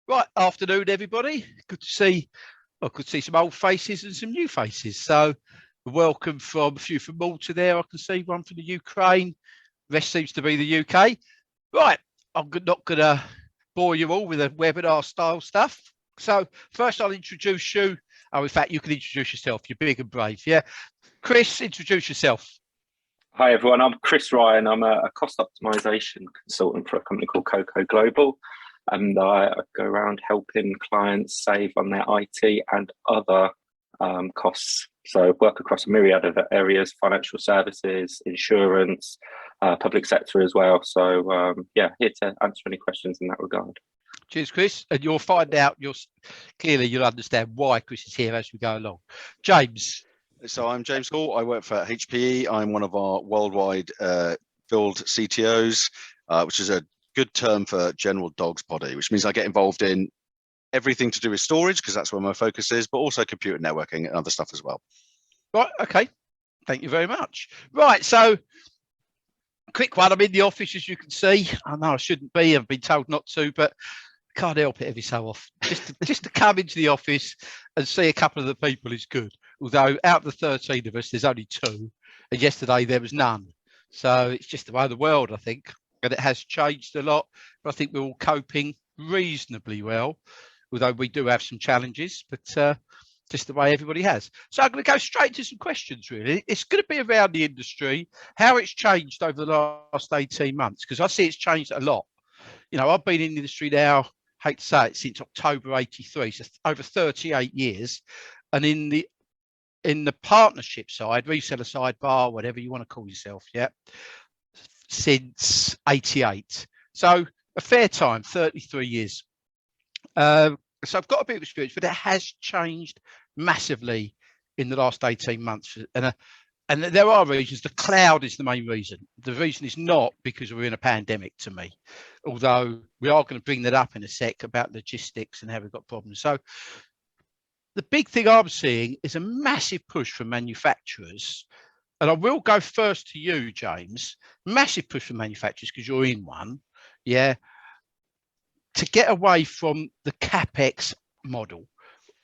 Right, afternoon, everybody. Good to see. I could see some old faces and some new faces. So, welcome from a few from Malta there. I can see one from the Ukraine. Rest seems to be the UK. Right, I'm not going to bore you all with the webinar style stuff. So, first, I'll introduce you. Oh, in fact, you can introduce yourself. You're big and brave. Yeah, Chris, introduce yourself. Hi, everyone. I'm Chris Ryan. I'm a cost optimization consultant for a company called Coco Global. And I go around helping clients save on their IT and other costs. So I work across a myriad of areas: financial services, insurance, public sector as well. So yeah, here to answer any questions in that regard. Cheers, Chris. And you'll find out, you'll understand why Chris is here as we go along. James. So I'm James Hall. I work for HPE. I'm one of our worldwide field CTOs, which is a good term for general dog's body, which means I get involved in everything to do with storage, because that's where my focus is, but also computer networking and other stuff as well. Right, okay. Thank you very much. Right, so quick one. I'm in the office, as you can see. I know I shouldn't be. I've been told not to, but can't help it every so often. Just to come into the office and see a couple of the people is good. Although out of the 13 of us, there's only 2. And yesterday there was none. So it's just the way of the world, I think. And it has changed a lot, but I think we're all coping reasonably well, although we do have some challenges, but just the way everybody has. So I'm going to go straight to some questions, really. It's going to be around the industry, how it's changed over the last 18 months, because I see it's changed a lot. You know, I've been in the industry now, hate to say it, since October 83, so over 38 years. And in the partnership side, reseller side, bar, whatever you want to call yourself, yeah, since 88. So a fair time, 33 years. So I've got a bit of experience, but it has changed massively in the last 18 months. And there are reasons. The cloud is the main reason. The reason is not because we're in a pandemic, to me, although we are going to bring that up in a sec about logistics and how we've got problems. So the big thing I'm seeing is a massive push from manufacturers. And I will go first to you, James. Massive push from manufacturers, because you're in one, yeah, to get away from the Capex model.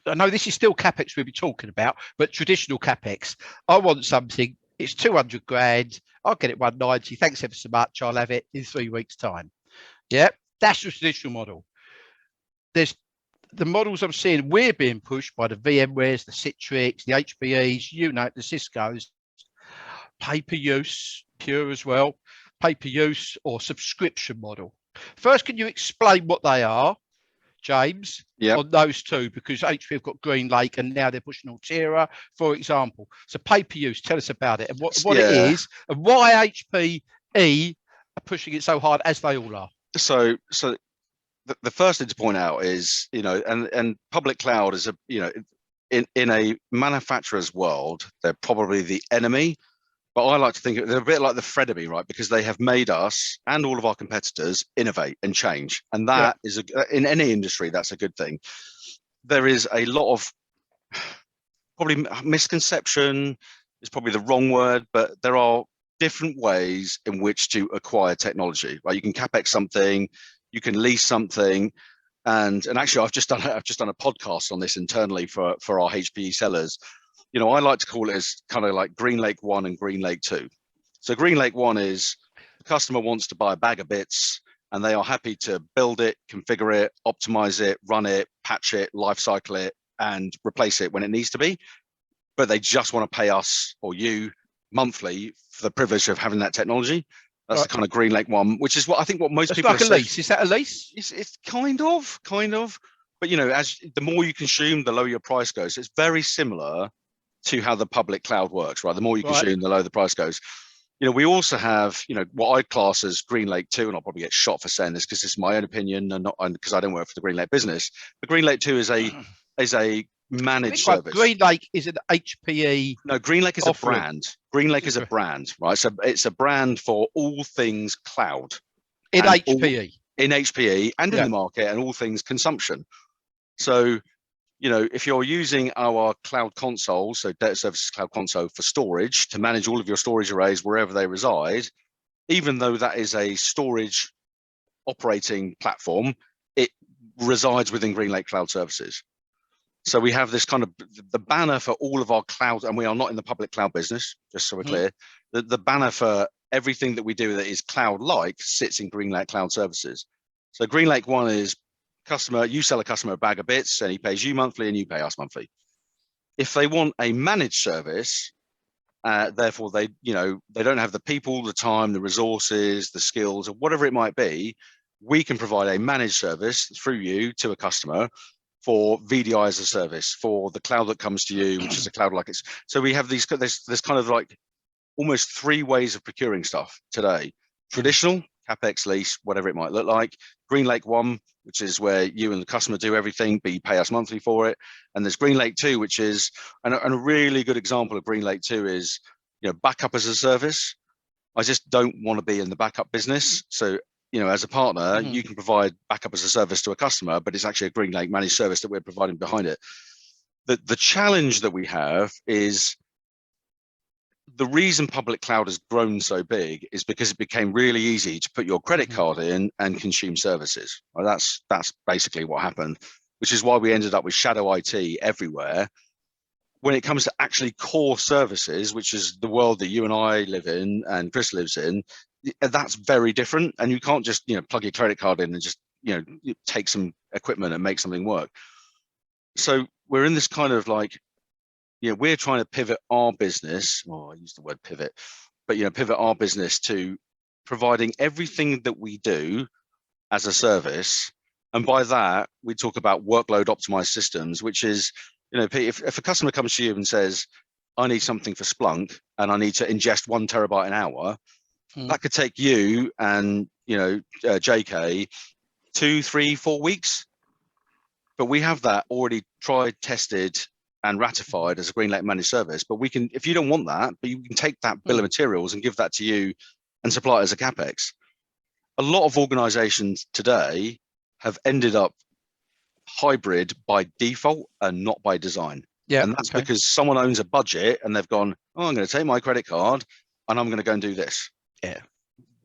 I know this is still Capex we'll be talking about, but traditional Capex. I want something, it's 200 grand, I'll get it 190, thanks ever so much, I'll have it in 3 weeks' time. Yeah, that's the traditional model. There's the models I'm seeing, we're being pushed by the VMwares, the Citrix, the HPEs, you know, the Ciscos, pay-per-use, pure as well, pay-per-use or subscription model. First, can you explain what they are, James, on those two? Because HP have got Green Lake and now they're pushing Altera, for example. So pay-per-use, tell us about it and what it is and why HPE are pushing it so hard as they all are. So the first thing to point out is, you know, and public cloud is in a manufacturer's world, they're probably the enemy. But I like to think they're a bit like the frenemy, right? Because they have made us and all of our competitors innovate and change. And that is, in any industry, that's a good thing. There is a lot of probably misconception is probably the wrong word, but there are different ways in which to acquire technology, right? You can Capex something, you can lease something. And actually, I've just done a podcast on this internally for our HPE sellers. You know, I like to call it as kind of like Green Lake 1 and Green Lake 2. So Green Lake 1 is the customer wants to buy a bag of bits and they are happy to build it, configure it, optimize it, run it, patch it, lifecycle it, and replace it when it needs to be. But they just want to pay us or you monthly for the privilege of having that technology. That's the kind of Green Lake 1, which is what I think what most people like a lease. Is that a lease? It's kind of. But, you know, as the more you consume, the lower your price goes. It's very similar to how the public cloud works, right? The more you consume, the lower the price goes. You know, we also have, you know, what I class as Green Lake 2, and I'll probably get shot for saying this because this is my own opinion and not because I don't work for the Green Lake business. But Green Lake 2 is a managed service. Green Lake is an HPE. No, Green Lake is a brand. Green Lake is a brand, right? So it's a brand for all things cloud. In HPE. In HPE and in the market and all things consumption. So, you know, if you're using our cloud console, so data services cloud console for storage to manage all of your storage arrays wherever they reside, even though that is a storage operating platform, resides within GreenLake Cloud Services. So we have this kind of the banner for all of our cloud, and we are not in the public cloud business, just so we're clear. The banner for everything that we do that is cloud-like sits in GreenLake Cloud Services. So GreenLake One is customer, you sell a customer a bag of bits and he pays you monthly and you pay us monthly. If they want a managed service, therefore they don't have the people, the time, the resources, the skills, or whatever it might be, we can provide a managed service through you to a customer for VDI as a service, for the cloud that comes to you, which is a cloud like it's. So we have this kind of like almost 3 ways of procuring stuff today. Traditional, Capex, lease, whatever it might look like. GreenLake One, which is where you and the customer do everything, but you pay us monthly for it. And there's GreenLake Two, which is, and a really good example of GreenLake Two is, backup as a service. I just don't want to be in the backup business. So, as a partner, you can provide backup as a service to a customer, but it's actually a GreenLake managed service that we're providing behind it. The challenge that we have is the reason public cloud has grown so big is because it became really easy to put your credit card in and consume services. Well, that's basically what happened, which is why we ended up with shadow IT everywhere. When it comes to actually core services, which is the world that you and I live in and Chris lives in, that's very different. And you can't just plug your credit card in and just take some equipment and make something work. So we're in this kind of like, we're trying to pivot our business. I use the word pivot, but pivot our business to providing everything that we do as a service. And by that, we talk about workload optimized systems, which is, if a customer comes to you and says, I need something for Splunk and I need to ingest 1 terabyte an hour, that could take you and, JK 2, 3, 4 weeks. But we have that already tried, tested, and ratified as a GreenLake managed service. But we can, if you don't want that, but you can take that bill of materials and give that to you and supply it as a Capex. A lot of organizations today have ended up hybrid by default and not by design. Yeah, and that's because someone owns a budget and they've gone, I'm going to take my credit card and I'm going to go and do this. Yeah.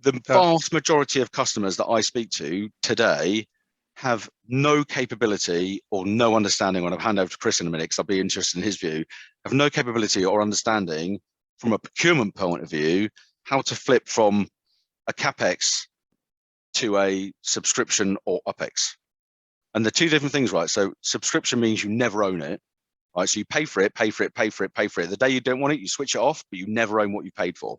The vast majority of customers that I speak to today have no capability or no understanding, when I'll hand over to Chris in a minute, because I'll be interested in his view, have no capability or understanding from a procurement point of view, how to flip from a Capex to a subscription or OpEx. And they're 2 different things, right? So subscription means you never own it, right? So you pay for it. The day you don't want it, you switch it off, but you never own what you paid for.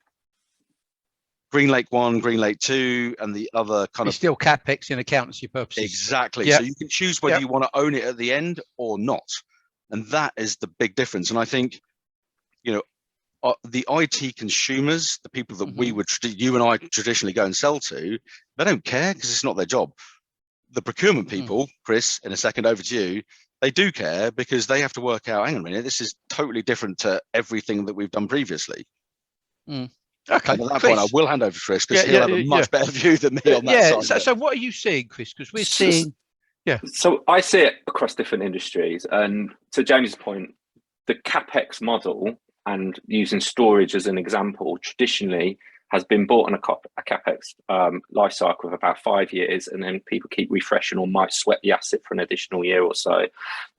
GreenLake One, GreenLake Two, and the other kind of still Capex in accountancy purposes. Exactly. Yep. So you can choose whether you want to own it at the end or not, and that is the big difference. And I think, the IT consumers, the people that we would, you and I traditionally go and sell to, they don't care because it's not their job. The procurement people, Chris, in a second, over to you. They do care because they have to work out. Hang on a minute, this is totally different to everything that we've done previously. Okay. And at that point, I will hand over to Chris because he'll have a much better view than me on that side. So what are you seeing, Chris? Because we're seeing, So I see it across different industries. And to Jamie's point, the Capex model, and using storage as an example, traditionally has been bought on a Capex life cycle of about 5 years, and then people keep refreshing or might sweat the asset for an additional year or so.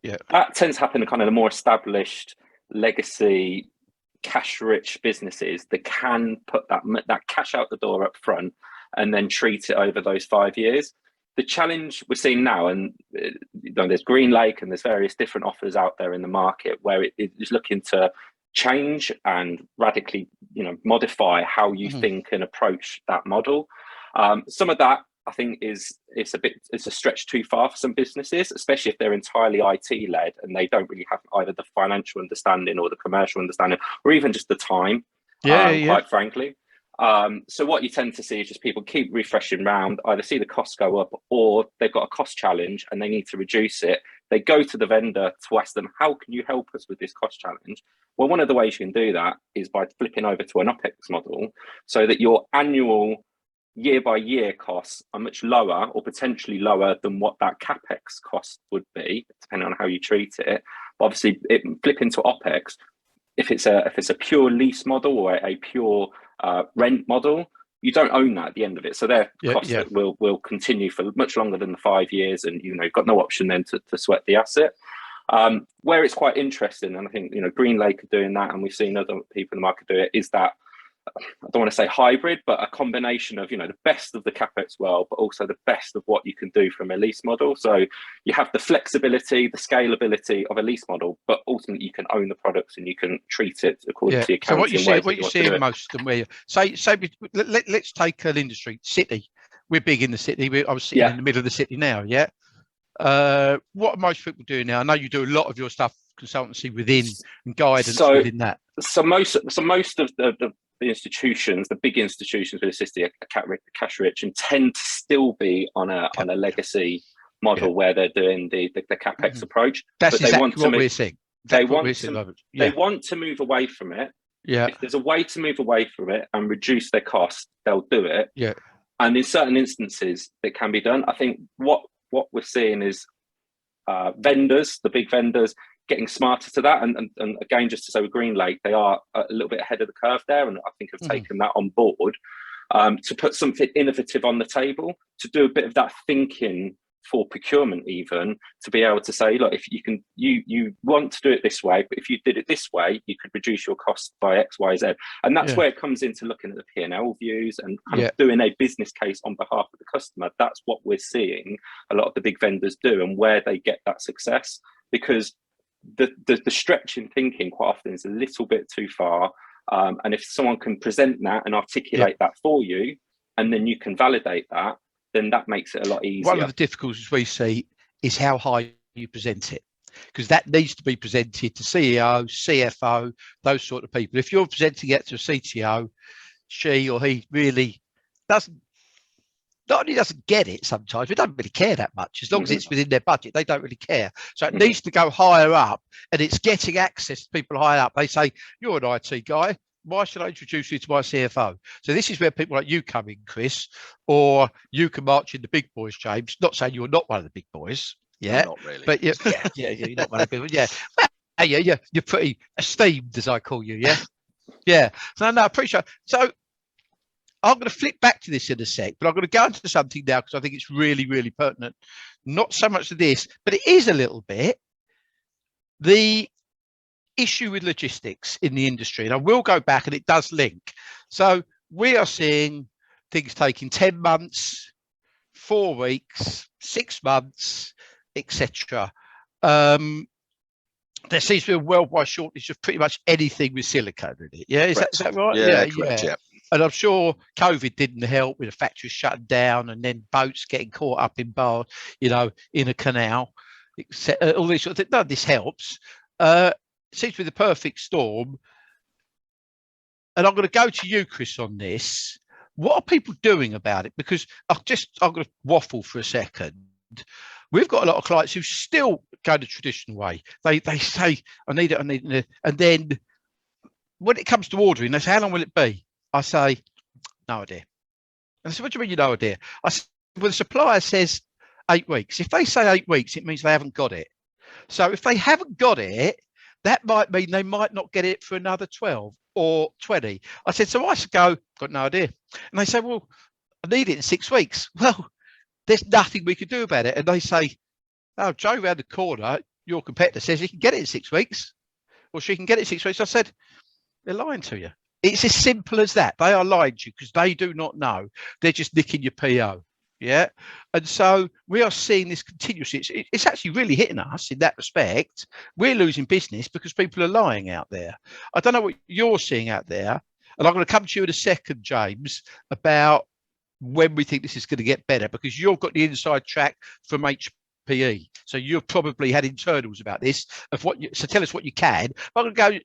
Yeah, that tends to happen in kind of the more established legacy cash-rich businesses that can put that cash out the door up front and then treat it over those 5 years. The challenge we're seeing now, and there's GreenLake and there's various different offers out there in the market where it is looking to change and radically, modify how you think and approach that model. Some of that I think it's a stretch too far for some businesses, especially if they're entirely IT led and they don't really have either the financial understanding or the commercial understanding, or even just the time, quite frankly. So what you tend to see is just people keep refreshing around, either see the costs go up or they've got a cost challenge and they need to reduce it. They go to the vendor to ask them, how can you help us with this cost challenge? Well, one of the ways you can do that is by flipping over to an OpEx model so that your annual year by year costs are much lower or potentially lower than what that Capex cost would be, depending on how you treat it. But obviously, flip into OpEx, if it's a pure lease model or a pure rent model, you don't own that at the end of it. So their cost yeah. will continue for much longer than the 5 years, and you've got no option then to sweat the asset. Where it's quite interesting, and I think GreenLake are doing that, and we've seen other people in the market do it, is that, I don't want to say hybrid, but a combination of the best of the Capex world, but also the best of what you can do from a lease model. So you have the flexibility, the scalability of a lease model, but ultimately you can own the products and you can treat it according to your accounting. So what you see in most of them, where let's take an industry, city. We're big in the city. I was sitting in the middle of the city now. Yeah. What are most people doing now? I know you do a lot of your stuff consultancy within and guidance within that. So most of the institutions, the big institutions with a city, are cash rich and tend to still be on a legacy model where they're doing the Capex approach. That's exactly what we're seeing. They want to move away from it. Yeah. If there's a way to move away from it and reduce their costs, they'll do it. Yeah. And in certain instances, it can be done. I think what we're seeing is vendors, the big vendors, getting smarter to that. And again, just to say with GreenLake, they are a little bit ahead of the curve there, and I think have taken that on board to put something innovative on the table, to do a bit of that thinking for procurement, even to be able to say, look, if you want to do it this way, but if you did it this way, you could reduce your costs by X, Y, Z. And that's where it comes into looking at the P&L views and kind of doing a business case on behalf of the customer. That's what we're seeing a lot of the big vendors do, and where they get that success, because the stretching thinking quite often is a little bit too far. And if someone can present that and articulate that for you, and then you can validate that, then that makes it a lot easier. One of the difficulties we see is how high you present it, because that needs to be presented to CEO, CFO, those sort of people. If you're presenting it to a CTO, she or he really doesn't, not only doesn't get it sometimes, we don't really care that much. As long as it's within their budget, they don't really care. So it needs to go higher up, and it's getting access to people higher up. They say, you're an IT guy, why should I introduce you to my CFO? So this is where people like you come in, Chris, or you can march in the big boys, James. Not saying you're not one of the big boys, No, not really, but you're not one of the big boys. Yeah, you're pretty esteemed, as I call you. Yeah. So no, I appreciate it. So I'm going to flip back to this in a sec, but I'm going to go into something now because I think it's really, really pertinent. Not so much to this, but it is a little bit the issue with logistics in the industry, and I will go back, and it does link. So we are seeing things taking 10 months, 4 weeks, 6 months, etc. There seems to be a worldwide shortage of pretty much anything with silicone in it. Yeah, is that right? Yeah, correct, yeah. And I'm sure COVID didn't help with the factories shutting down and then boats getting caught up in bars, in a canal, all this sort of thing. None of this helps. Seems to be the perfect storm. And I'm going to go to you, Chris, on this. What are people doing about it? Because I'm going to waffle for a second. We've got a lot of clients who still go the traditional way. They say, I need it. And then when it comes to ordering, they say, how long will it be? I say, no idea. And I said, what do you mean you no idea? I said, well, the supplier says 8 weeks. If they say 8 weeks, it means they haven't got it. So if they haven't got it, that might mean they might not get it for another 12 or 20. I said, so I should go, got no idea. And they say, well, I need it in 6 weeks. Well, there's nothing we can do about it. And they say, oh, Joe around the corner, your competitor says he can get it in 6 weeks, or she can get it in 6 weeks. I said, they're lying to you. It's as simple as that. They are lying to you because they do not know. They're just nicking your PO. Yeah. And so we are seeing this continuously. It's actually really hitting us in that respect. We're losing business because people are lying out there. I don't know what you're seeing out there. And I'm going to come to you in a second, James, about when we think this is going to get better, because you've got the inside track from HPE. So you've probably had internals about this. So tell us what you can. I'm going to go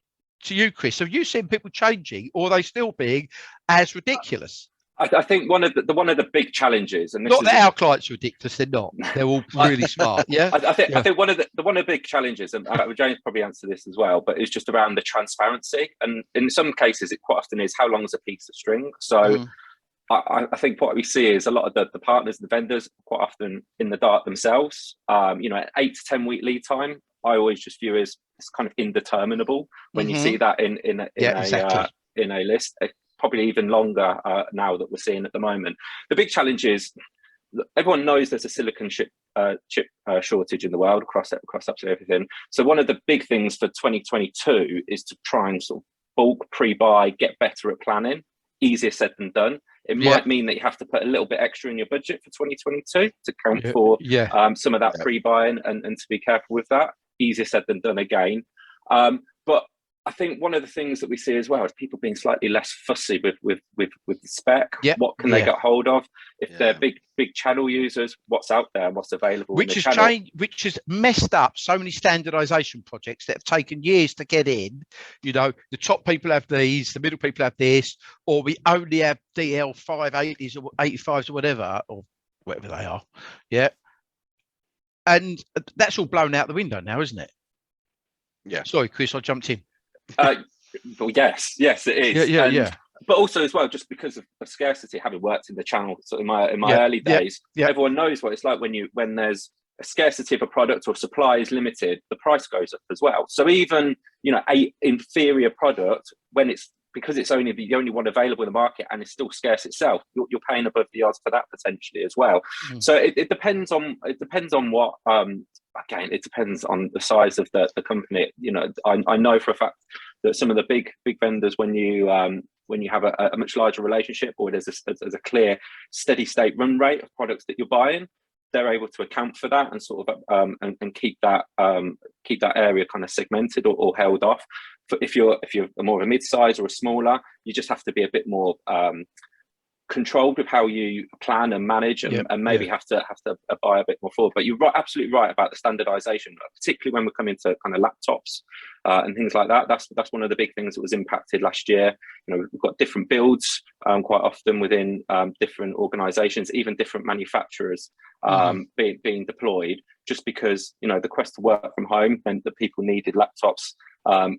to you, Chris. Have you seen people changing, or are they still being as ridiculous? I think one of the big challenges, and this not that our clients are ridiculous, they're not. They're all really smart. Yeah. I think one of the big challenges, and James probably answer this as well, but it's just around the transparency. And in some cases, it quite often is how long is a piece of string. So I think what we see is a lot of the partners, the vendors, quite often in the dark themselves. 8 to 10 week lead time, I always just view as it's kind of indeterminable when you see that in a list. probably even longer now that we're seeing at the moment. The big challenge is everyone knows there's a silicon chip shortage in the world across absolutely everything. So one of the big things for 2022 is to try and sort of bulk pre-buy, get better at planning. Easier said than done. It might mean that you have to put a little bit extra in your budget for 2022 to account for some of that pre-buying and to be careful with that. Easier said than done again. But I think one of the things that we see as well is people being slightly less fussy with the spec. What can they get hold of? If they're big channel users, what's out there and what's available? Which has changed, which has messed up so many standardization projects that have taken years to get in. You know, the top people have these, the middle people have this, or we only have DL 580s or 85s or whatever they are. Yeah. And that's all blown out the window now, isn't it? Yeah. Sorry, Chris, I jumped in. Well, yes, it is. Yeah. But also as well, just because of scarcity, having worked in the channel, so in my early days, everyone knows what it's like when there's a scarcity of a product or supply is limited, the price goes up as well. So even, you know, a inferior product, when it's because it's only the only one available in the market and it's still scarce itself, you're paying above the odds for that potentially as well. So it depends on what again, it depends on the size of the company. You know, I know for a fact that some of the big vendors, when you have a much larger relationship, or there's a clear steady state run rate of products that you're buying, they're able to account for that and sort of and keep that area kind of segmented or held off. If you're more of a mid-size or a smaller, you just have to be a bit more controlled with how you plan and manage, and maybe have to buy a bit more forward. But you're absolutely right about the standardization, particularly when we're coming to kind of laptops and things like that. That's one of the big things that was impacted last year. You know, we've got different builds quite often within different organizations, even different manufacturers being deployed, just because, you know, the quest to work from home meant that people needed laptops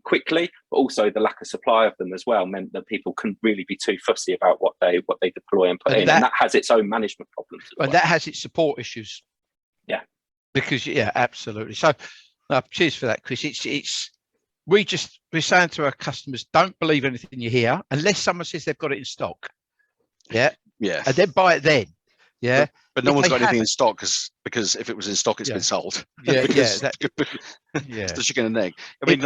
quickly, but also the lack of supply of them as well meant that people couldn't really be too fussy about what they deploy and put in, and that has its own management problems as well. That has its support issues. Yeah, because absolutely. So cheers for that, Chris. We're saying to our customers, don't believe anything you hear unless someone says they've got it in stock. And then buy it then. But no one's got anything in stock because if it was in stock, it's been sold. It's the chicken and egg. I mean,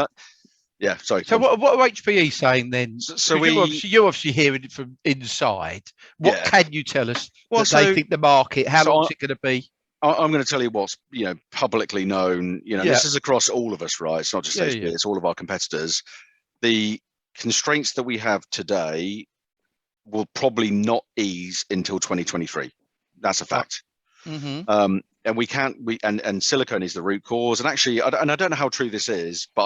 sorry. So what are HPE saying then? So you're obviously hearing it from inside. What can you tell us they think the market? How long is it going to be? I'm going to tell you what's publicly known. This is across all of us, right? It's not just HPE; it's all of our competitors. The constraints that we have today will probably not ease until 2023. That's a fact. And we can't. And silicone is the root cause. And actually, I don't know how true this is, but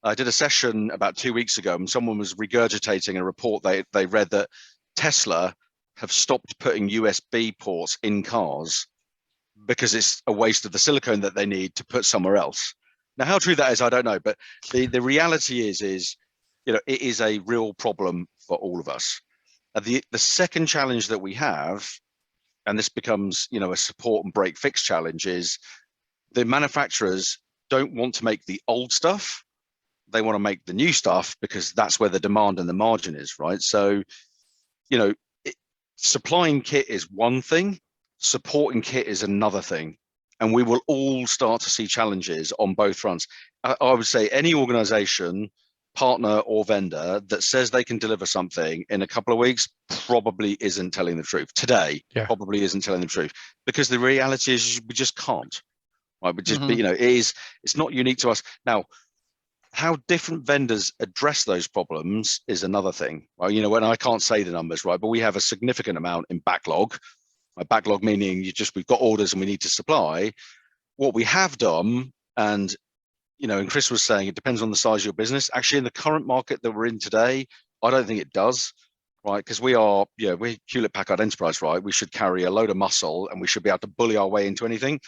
I did a session about 2 weeks ago, and someone was regurgitating a report they read that Tesla have stopped putting USB ports in cars because it's a waste of the silicone that they need to put somewhere else. Now, how true that is, I don't know. But the reality is it is a real problem for all of us. The second challenge that we have, and this becomes, a support and break fix challenge, is the manufacturers don't want to make the old stuff. They want to make the new stuff because that's where the demand and the margin is, right? So, supplying kit is one thing, supporting kit is another thing. And we will all start to see challenges on both fronts. I would say any organization, partner or vendor that says they can deliver something in a couple of weeks probably isn't telling the truth. Today probably isn't telling the truth, because the reality is we just can't. Right? We just, it's not unique to us. Now, how different vendors address those problems is another thing. Well, when I can't say the numbers, right, but we have a significant amount in backlog. Backlog meaning we've got orders and we need to supply. What we have done, and and Chris was saying, it depends on the size of your business. Actually, in the current market that we're in today, I don't think it does, right? Because we're Hewlett Packard Enterprise, right? We should carry a load of muscle and we should be able to bully our way into anything.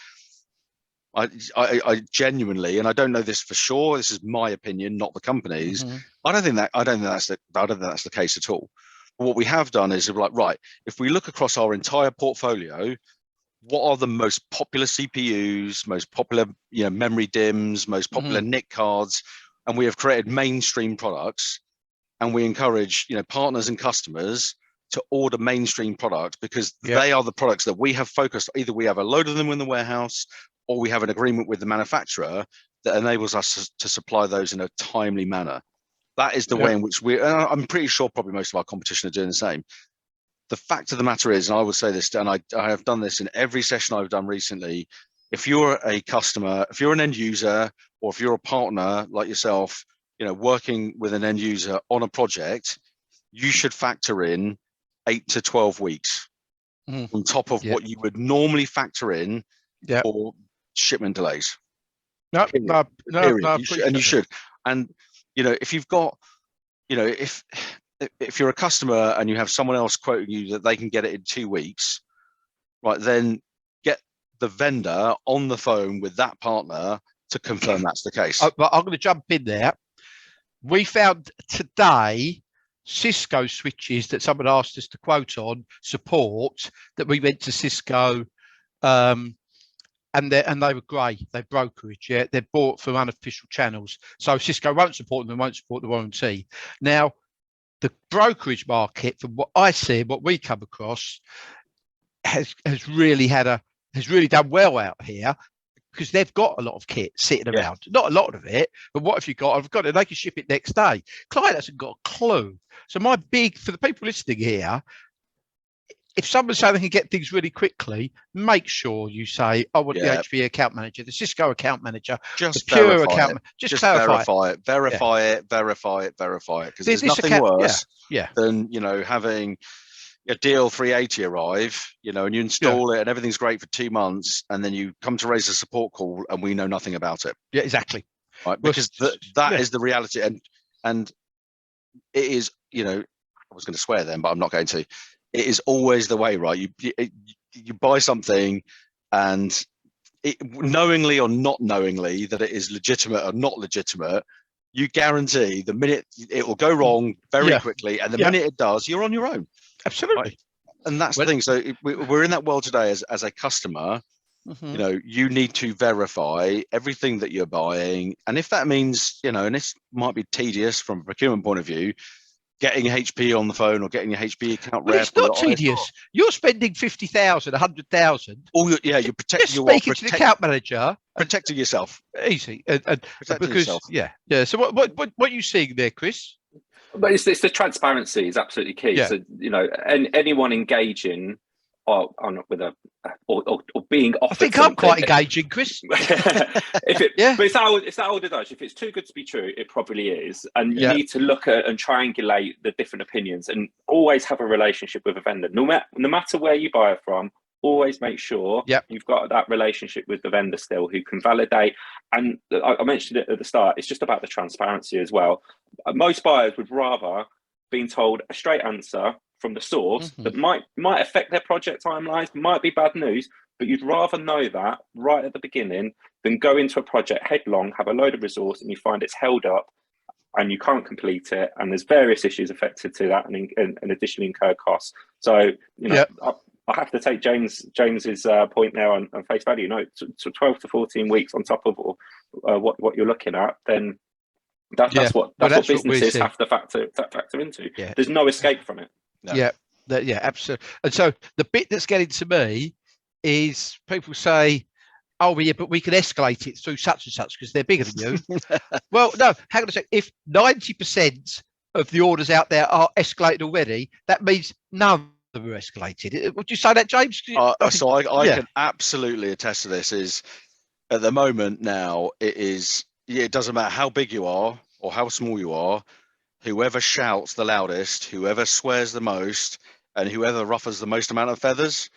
I genuinely, and I don't know this for sure, this is my opinion, not the company's. I don't think that's the case at all. But what we have done is right, if we look across our entire portfolio, what are the most popular CPUs, most popular memory DIMMs, most popular NIC cards, and we have created mainstream products. and we encourage, you know, partners and customers to order mainstream products, because they are the products that we have focused. Either we have a load of them in the warehouse, or we have an agreement with the manufacturer that enables us to supply those in a timely manner. That is the way in which I'm pretty sure probably most of our competition are doing the same. The fact of the matter is, and I will say this, and I have done this in every session I've done recently, if you're a customer, if you're an end user, or if you're a partner like yourself, you know, working with an end user on a project, you should factor in 8 to 12 weeks on top of what you would normally factor in for shipment delays. No, you should. And, you know, if you've got, you know, if you're a customer and you have someone else quoting you that they can get it in 2 weeks, right, then get the vendor on the phone with that partner to confirm that's the case. But I'm going to jump in there. We found today Cisco switches that someone asked us to quote on support, that we went to Cisco, and they were grey. They're brokerage, they're bought from unofficial channels. So Cisco won't support them, won't support the warranty. Now, the brokerage market, from what I see, what we come across, has really done well out here, because they've got a lot of kit sitting around. Not a lot of it, but what have you got? I've got it. They can ship it next day. Client hasn't got a clue. So for the people listening here, if someone's saying they can get things really quickly, make sure you say, I want the HPE account manager, the Cisco account manager, just the Pure verify account, just clarify it. Verify it. Because there's nothing worse than, you know, having a deal 380 arrive, you know, and you install it and everything's great for 2 months, and then you come to raise a support call and we know nothing about it. Yeah, exactly. Right, because that is the reality, and it is, you know, I was going to swear then, but I'm not going to. It is always the way, right? You buy something, and knowingly or not knowingly that it is legitimate or not legitimate, you guarantee the minute it will go wrong very quickly, and the minute it does, you're on your own. Absolutely. Right? And that's the thing. So we're in that world today as a customer. You know, you need to verify everything that you're buying, and if that means, you know, and this might be tedious from a procurement point of view, getting a HPE on the phone or getting your HPE account rep. It's not tedious. You're spending 50,000, 100,000. Oh, you're protecting. Just speaking to the account manager, protecting yourself. Easy, and because yourself. So what are you seeing there, Chris? But it's the transparency is absolutely key. Yeah. So, you know, anyone engaging or being offered. I think I'm quite engaging, Chris. But it's that old adage. If it's too good to be true, it probably is. And you need to look at and triangulate the different opinions, and always have a relationship with a vendor. No matter where you buy it from, always make sure you've got that relationship with the vendor still, who can validate. And I mentioned it at the start, it's just about the transparency as well. Most buyers would rather being told a straight answer from the source that might affect their project timelines, might be bad news, but you'd rather know that right at the beginning than go into a project headlong, have a load of resource, and you find it's held up and you can't complete it, and there's various issues affected to that, and additionally incur costs. So, you know, I have to take James's point there on face value. No, 12 to 14 weeks on top of what you're looking at, then that's what businesses have to factor into. Yeah. There's no escape from it. No. Yeah, absolutely. And so the bit that's getting to me is people say, oh, yeah, but we can escalate it through such and such because they're bigger than you. Well, no, hang on a sec. If 90% of the orders out there are escalated already, that means none of them are escalated. Would you say that, James? So I can absolutely attest to this. Is at the moment now, it doesn't matter how big you are or how small you are. Whoever shouts the loudest, whoever swears the most, and whoever ruffles the most amount of feathers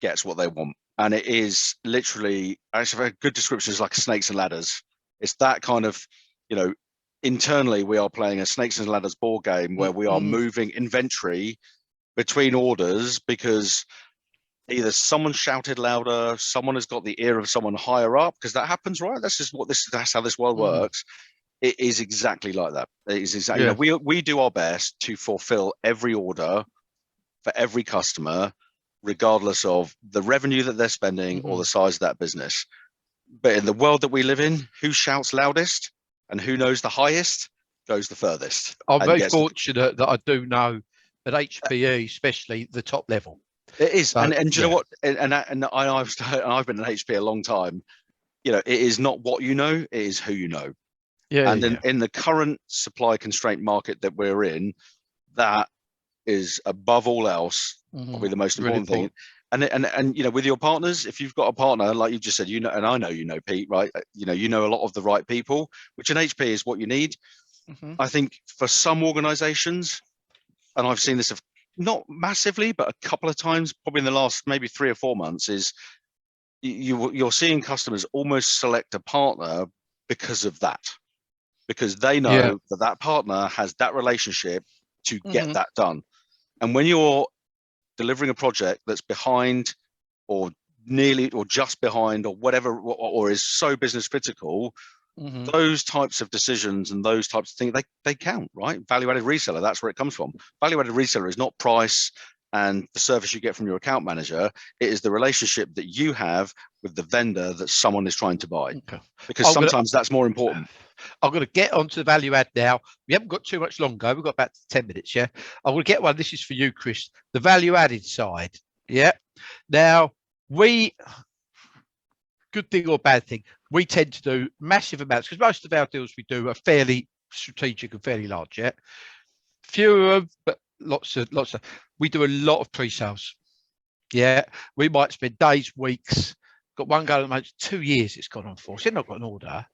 gets what they want. And it is literally, actually, a very good description is like snakes and ladders. It's that kind of, you know, internally we are playing a snakes and ladders board game where we are moving inventory between orders because either someone shouted louder, someone has got the ear of someone higher up, because that happens, right? That's how this world works. It is exactly like that. It is exactly. You know, we do our best to fulfill every order for every customer, regardless of the revenue that they're spending or the size of that business. But in the world that we live in, who shouts loudest and who knows the highest goes the furthest. I'm and very gets fortunate that I do know at HPE, especially the top level. It is, So, and do you know what? And I've been at HPE a long time. You know, it is not what you know; it is who you know. yeah, And yeah. in the current supply constraint market that we're in, that is above all else probably the most Really important thing. And you know, with your partners, if you've got a partner like you just said, you know, and I know you know Pete, right? You know a lot of the right people, which in HP is what you need. I think for some organizations, and I've seen this not massively, but a couple of times, probably in the last maybe 3 or 4 months, is you're seeing customers almost select a partner because of that, because they know that that partner has that relationship to get that done. And when you're delivering a project that's behind or nearly or just behind or whatever, or is so business critical, those types of decisions and those types of things, they count, right? Value-added reseller, that's where it comes from. Value-added reseller is not price and the service you get from your account manager. It is the relationship that you have with the vendor that someone is trying to buy. Because sometimes that's more important. I'm going to get onto the value add now. We haven't got too much longer. We've got about 10 minutes, yeah? I'm going to get one. This is for you, Chris. The value added side, yeah? Now, good thing or bad thing, we tend to do massive amounts because most of our deals we do are fairly strategic and fairly large, yeah? Fewer of them, but lots of, we do a lot of pre-sales, yeah? We might spend days, weeks, got one going at the moment, 2 years it's gone on for, so not got an order.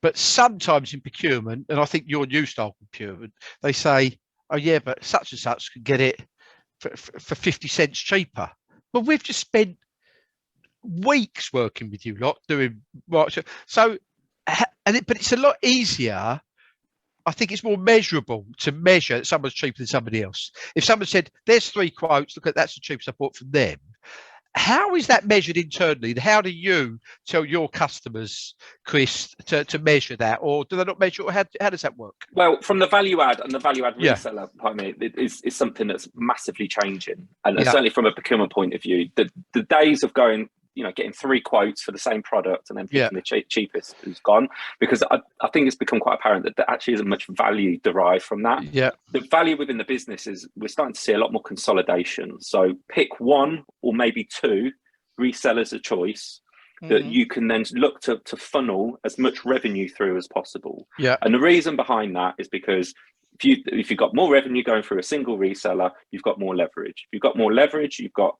But sometimes in procurement, and I think your new style procurement, they say, oh yeah, but such and such can get it for 50 cents cheaper. But we've just spent weeks working with you lot doing right. So, but it's a lot easier. I think it's more measurable to measure that someone's cheaper than somebody else. If someone said, there's 3 quotes, look at that's the cheapest I bought from them. How is that measured internally? How do you tell your customers, Chris, to measure that, or do they not measure it? Or how does that work? Well, from the value add and the value add reseller, I mean, it is something that's massively changing, and certainly from a procurement point of view, the days of going, getting 3 quotes for the same product and then picking the cheapest is gone, because I think it's become quite apparent that there actually isn't much value derived from that. Yeah. The value within the business is we're starting to see a lot more consolidation. So pick 1 or maybe 2 resellers of choice that you can then look to funnel as much revenue through as possible. Yeah. And the reason behind that is because if you've got more revenue going through a single reseller, you've got more leverage. If you've got more leverage, you've got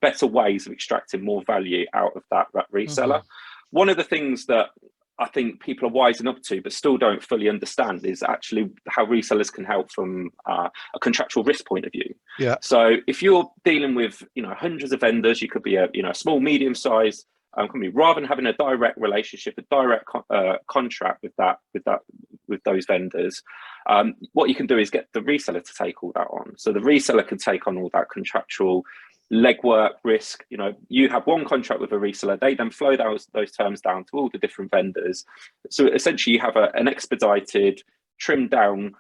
better ways of extracting more value out of that reseller. One of the things that I think people are wising up to, but still don't fully understand, is actually how resellers can help from a contractual risk point of view. Yeah. So if you're dealing with hundreds of vendors, you could be a small, medium size company. Rather than having a direct relationship, a direct contract with those vendors, what you can do is get the reseller to take all that on. So the reseller can take on all that contractual legwork risk. You have one contract with a reseller, they then flow those terms down to all the different vendors. So essentially you have an expedited, trimmed down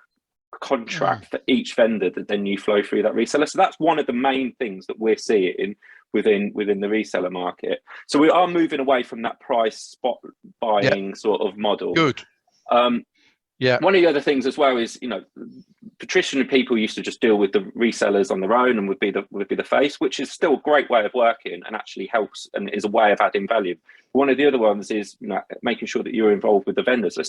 contract for each vendor that then you flow through that reseller. So that's one of the main things that we're seeing within the reseller market. So we are moving away from that price spot buying sort of model. Good. One of the other things as well is, traditionally people used to just deal with the resellers on their own and would be the face, which is still a great way of working and actually helps and is a way of adding value. One of the other ones is making sure that you're involved with the vendors,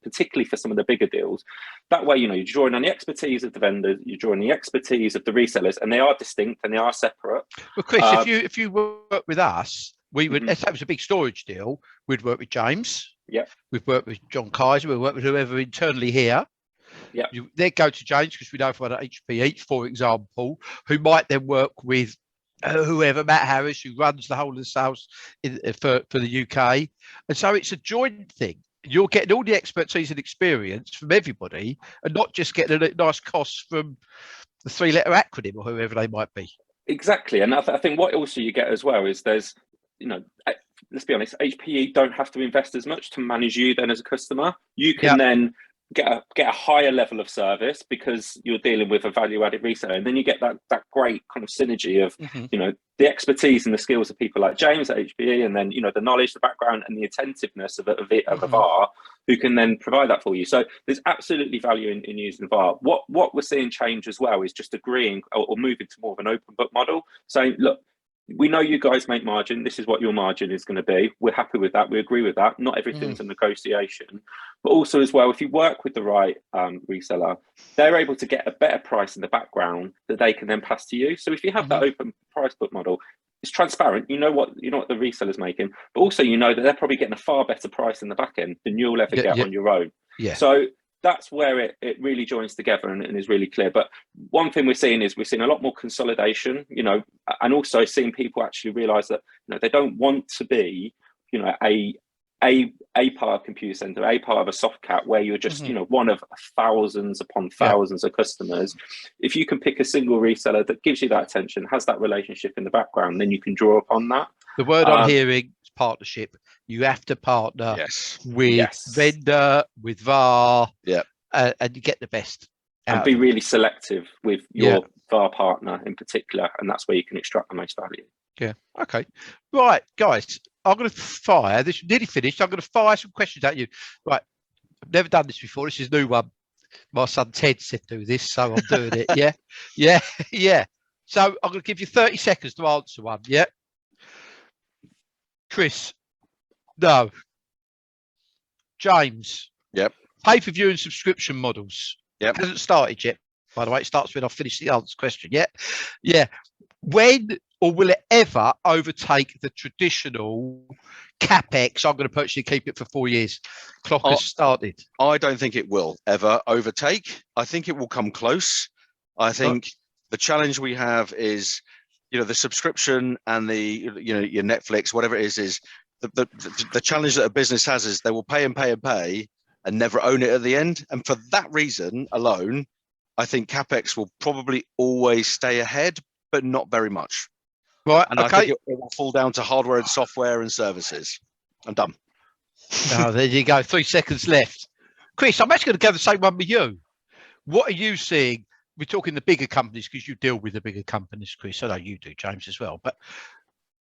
particularly for some of the bigger deals. That way, you're drawing on the expertise of the vendors, you're drawing the expertise of the resellers, and they are distinct and they are separate. Well, Chris, if you work with us, we would. If that was a big storage deal, we'd work with James. Yeah. We've worked with John Kaiser. We've worked with whoever internally here. Yeah. They go to James because we know from HPE, for example, who might then work with whoever, Matt Harris, who runs the whole of the sales for the UK. And so it's a joint thing. You're getting all the expertise and experience from everybody and not just getting a nice cost from the 3-letter acronym or whoever they might be. Exactly. And I think what also you get as well is there's, let's be honest, HPE don't have to invest as much to manage you then as a customer. You can then get a higher level of service because you're dealing with a value-added reseller, and then you get that great kind of synergy of the expertise and the skills of people like James at HPE, and then the knowledge, the background, and the attentiveness of a VAR who can then provide that for you. So there's absolutely value in using VAR. What we're seeing change as well is just agreeing or moving to more of an open book model, saying, look, we know you guys make margin. This is what your margin is going to be. We're happy with that. We agree with that. Not everything's a negotiation, but also as well, if you work with the right reseller, they're able to get a better price in the background that they can then pass to you. So if you have that open price book model, it's transparent. You know what the reseller's making, but also that they're probably getting a far better price in the back end than you'll ever get on your own. Yeah. So that's where it really joins together and is really clear. But one thing we're seeing is a lot more consolidation, and also seeing people actually realize that they don't want to be a part of computer center, a part of a soft cat where you're just one of thousands upon thousands of customers. If you can pick a single reseller that gives you that attention, has that relationship in the background, then you can draw upon that. The word I'm hearing is partnership. You have to partner with vendor, with VAR, and you get the best. And be really selective with your VAR partner in particular, and that's where you can extract the most value. Yeah. Okay. Right, guys. I'm going to fire. This is nearly finished. I'm going to fire some questions at you. Right. I've never done this before. This is a new one. My son Ted said do this, so I'm doing it. Yeah. So I'm going to give you 30 seconds to answer one. Yeah. Chris. No. James. Yep. Pay-per-view and subscription models. Yep. It hasn't started yet. By the way, it starts when I finish the answer question. Yeah. When or will it ever overtake the traditional Capex? I'm going to purchase and keep it for 4 years. Clock has started. I don't think it will ever overtake. I think it will come close. I think the challenge we have is, the subscription and the, your Netflix, whatever it is the challenge that a business has is they will pay and pay and pay and never own it at the end. And for that reason alone, I think Capex will probably always stay ahead, but not very much. Right. And I think it will fall down to hardware and software and services. I'm done. Oh, there you go. 3 seconds left. Chris, I'm actually going to go the same one with you. What are you seeing? We're talking the bigger companies because you deal with the bigger companies, Chris. I know you do, James, as well. But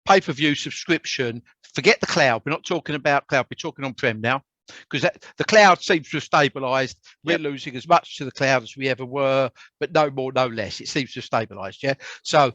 pay-per-view subscription, forget the cloud. We're not talking about cloud. We're talking on-prem now, because the cloud seems to have stabilized. We're losing as much to the cloud as we ever were, but no more, no less. It seems to have stabilized. Yeah. So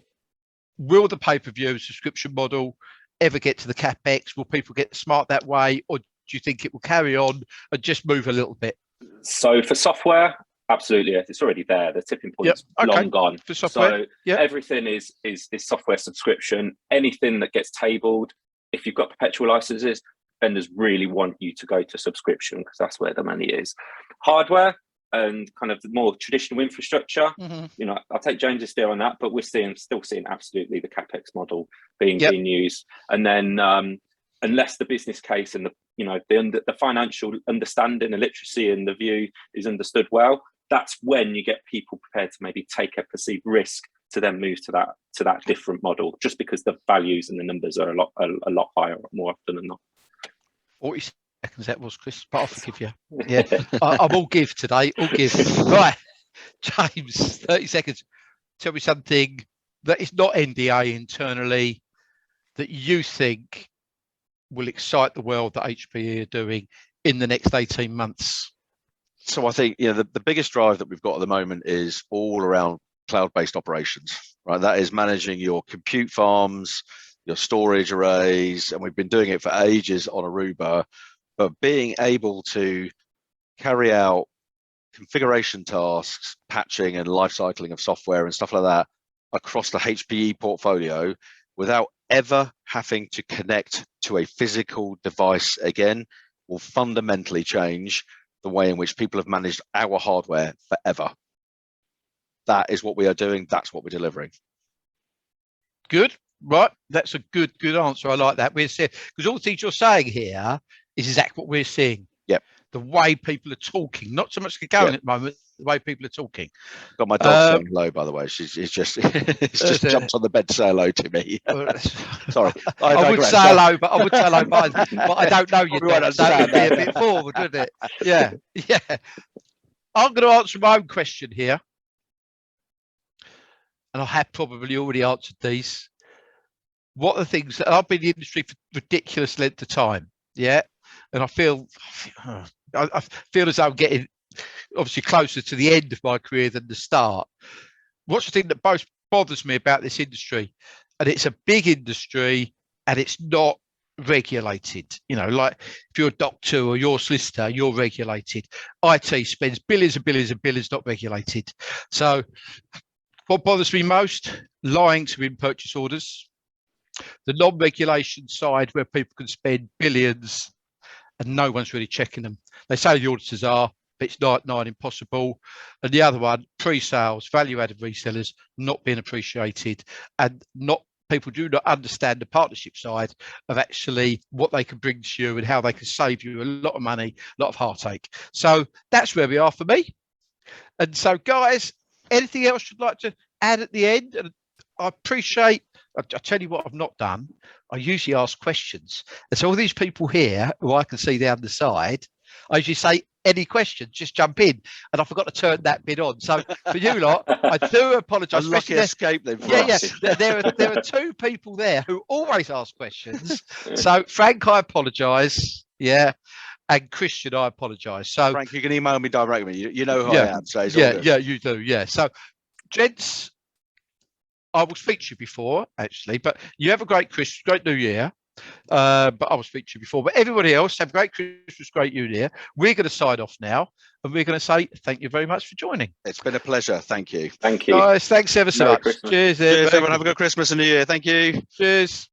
will the pay-per-view subscription model ever get to the Capex? Will people get smart that way? Or do you think it will carry on and just move a little bit? So for software, absolutely, it's already there. The tipping point's long gone. For software, so everything is software subscription. Anything that gets tabled, if you've got perpetual licenses, vendors really want you to go to subscription because that's where the money is. Hardware and kind of the more traditional infrastructure, I'll take James's steer on that, but we're still seeing absolutely the Capex model being used. And then unless the business case and the financial understanding and literacy and the view is understood well, that's when you get people prepared to maybe take a perceived risk to then move to that different model, just because the values and the numbers are a lot higher more often than not. 40 seconds that was, Chris, but I'll forgive you. Yeah, I'm all give today, all give. Right, James, 30 seconds. Tell me something that is not NDA internally that you think will excite the world that HPE are doing in the next 18 months. So I think, the biggest drive that we've got at the moment is all around cloud-based operations, right? That is managing your compute farms, your storage arrays, and we've been doing it for ages on Aruba, but being able to carry out configuration tasks, patching and life cycling of software and stuff like that across the HPE portfolio without ever having to connect to a physical device again will fundamentally change the way in which people have managed our hardware forever. That is what we are doing. That's what we're delivering. Good. Right. That's a good answer. I like that. We're seeing, because all the things you're saying here is exactly what we're seeing. Yep. The way people are talking, not so much going at the moment, the way people are talking. Got my dog saying hello, by the way. She's just jumped on the bed to say hello to me. Sorry. I would say hello, but I don't know you. That would be a bit forward, wouldn't it? Yeah. I'm going to answer my own question here. And I have probably already answered these. What are the things that I've been in the industry for ridiculous length of time? Yeah. And I feel as though I'm getting obviously closer to the end of my career than the start. What's the thing that most bothers me about this industry? And it's a big industry and it's not regulated. You know, like if you're a doctor or you're a solicitor, you're regulated. IT spends billions and billions and billions, not regulated. So what bothers me most? Lying to win purchase orders. The non-regulation side where people can spend billions and no one's really checking them. They say the auditors are, but it's not impossible. And the other one, pre-sales, value-added resellers not being appreciated, and people do not understand the partnership side of actually what they can bring to you and how they can save you a lot of money, a lot of heartache. So that's where we are for me. And so, guys, anything else you'd like to add at the end? And I appreciate. I'll tell you what I've not done. I usually ask questions. And so all these people here who I can see down the side, I usually say, any questions, just jump in. And I forgot to turn that bit on. So for you lot, I do apologise. A lucky escape then for us. Yeah, there are two people there who always ask questions. So Frank, I apologise. Yeah. And Christian, I apologise. So Frank, you can email me directly. You know who I am. So it's all good. Yeah, you do. Yeah. So gents, I will speak to you before, actually, but you have a great Christmas, great New Year. But I will speak to you before. But everybody else, have a great Christmas, great New Year. We're going to sign off now, and we're going to say thank you very much for joining. It's been a pleasure. Thank you. Thank you. Guys, thanks ever so much. Christmas. Cheers, Cheers, everyone. Have a good Christmas and New Year. Thank you. Cheers.